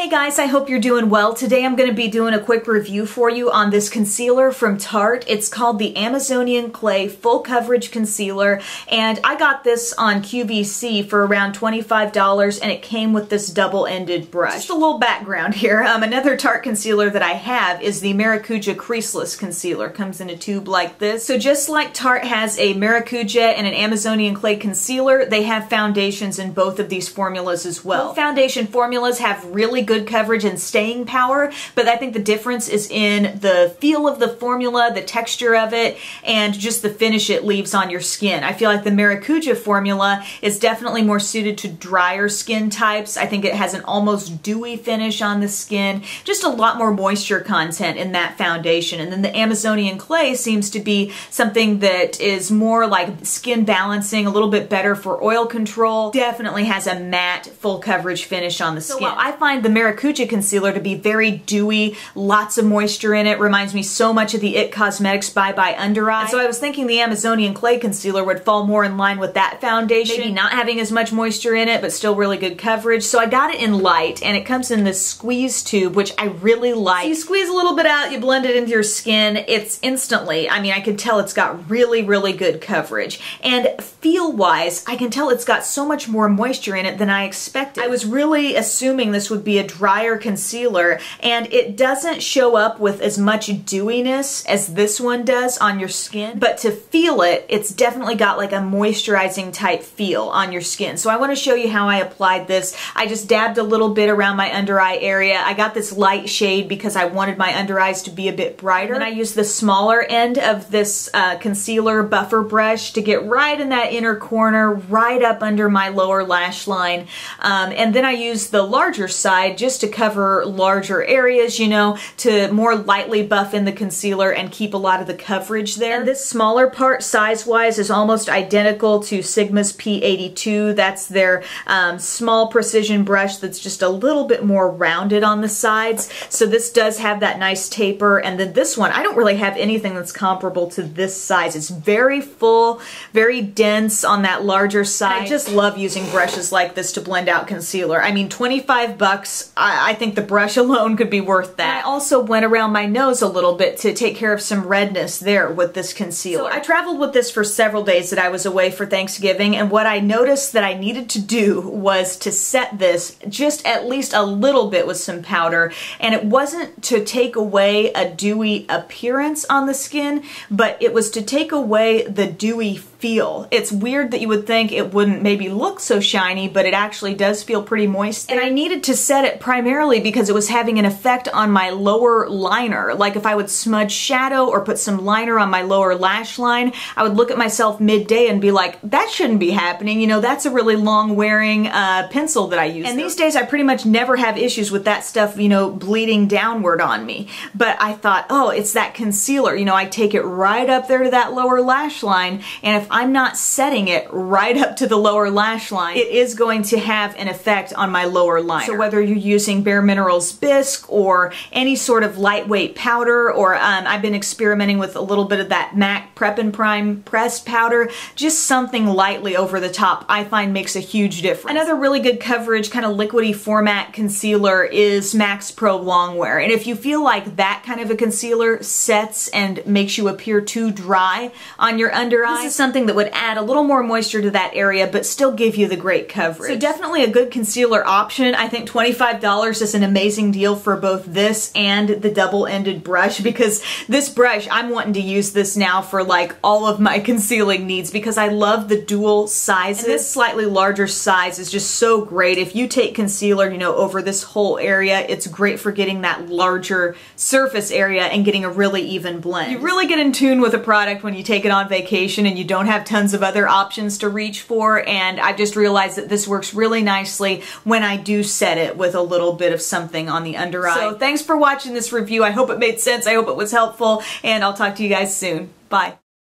Hey guys, I hope you're doing well. Today I'm going to be doing a quick review for you on this concealer from Tarte. It's called the Amazonian Clay Full Coverage Concealer, and I got this on QVC for around $25, and it came with this double-ended brush. Just a little background here. Another Tarte concealer that I have is the Maracuja Creaseless Concealer. Comes in a tube like this. So just like Tarte has a Maracuja and an Amazonian Clay concealer, they have foundations in both of these formulas as well. Both foundation formulas have really good coverage and staying power, but I think the difference is in the feel of the formula, the texture of it, and just the finish it leaves on your skin. I feel like the Maracuja formula is definitely more suited to drier skin types. I think it has an almost dewy finish on the skin, just a lot more moisture content in that foundation. And then the Amazonian Clay seems to be something that is more like skin balancing, a little bit better for oil control. Definitely has a matte, full coverage finish on the skin. So while I find the Maracuja concealer to be very dewy, lots of moisture in it, reminds me so much of the IT Cosmetics Bye Bye Under Eye. And so I was thinking the Amazonian Clay concealer would fall more in line with that foundation, maybe not having as much moisture in it, but still really good coverage. So I got it in light, and it comes in this squeeze tube, which I really like. So you squeeze a little bit out, you blend it into your skin, it's instantly, I mean, I can tell it's got really, really good coverage. And feel-wise, I can tell it's got so much more moisture in it than I expected. I was really assuming this would be a drier concealer, and it doesn't show up with as much dewiness as this one does on your skin, but to feel it, it's definitely got like a moisturizing type feel on your skin. So I want to show you how I applied this. I just dabbed a little bit around my under eye area. I got this light shade because I wanted my under eyes to be a bit brighter, and I used the smaller end of this concealer buffer brush to get right in that inner corner, right up under my lower lash line, and then I used the larger side just to cover larger areas, you know, to more lightly buff in the concealer and keep a lot of the coverage there. And this smaller part, size-wise, is almost identical to Sigma's P82. That's their small precision brush that's just a little bit more rounded on the sides. So this does have that nice taper, and then this one, I don't really have anything that's comparable to this size. It's very full, very dense on that larger side. And I just love using brushes like this to blend out concealer. I mean, 25 bucks, I think the brush alone could be worth that. I also went around my nose a little bit to take care of some redness there with this concealer. So I traveled with this for several days that I was away for Thanksgiving, and what I noticed that I needed to do was to set this just at least a little bit with some powder, and it wasn't to take away a dewy appearance on the skin, but it was to take away the dewy feel. It's weird that you would think it wouldn't maybe look so shiny, but it actually does feel pretty moist. And I needed to set it primarily because it was having an effect on my lower liner. Like if I would smudge shadow or put some liner on my lower lash line, I would look at myself midday and be like, that shouldn't be happening. You know, that's a really long wearing pencil that I use. And these days I pretty much never have issues with that stuff, you know, bleeding downward on me. But I thought, oh, it's that concealer. You know, I take it right up there to that lower lash line, and if I'm not setting it right up to the lower lash line, it is going to have an effect on my lower liner. So whether you're using Bare Minerals Bisque or any sort of lightweight powder, or I've been experimenting with a little bit of that MAC Prep and Prime pressed powder, just something lightly over the top I find makes a huge difference. Another really good coverage, kind of liquidy format concealer is Max Pro Longwear. And if you feel like that kind of a concealer sets and makes you appear too dry on your under eye, this is something that would add a little more moisture to that area but still give you the great coverage. So definitely a good concealer option. I think $25 is an amazing deal for both this and the double-ended brush, because this brush, I'm wanting to use this now for like all of my concealing needs because I love the dual sizes. And this slightly larger size is just so great. If you take concealer, you know, over this whole area, it's great for getting that larger surface area and getting a really even blend. You really get in tune with a product when you take it on vacation and you don't have tons of other options to reach for, and I've just realized that this works really nicely when I do set it with a little bit of something on the under eye. So thanks for watching this review. I hope it made sense. I hope it was helpful, and I'll talk to you guys soon. Bye.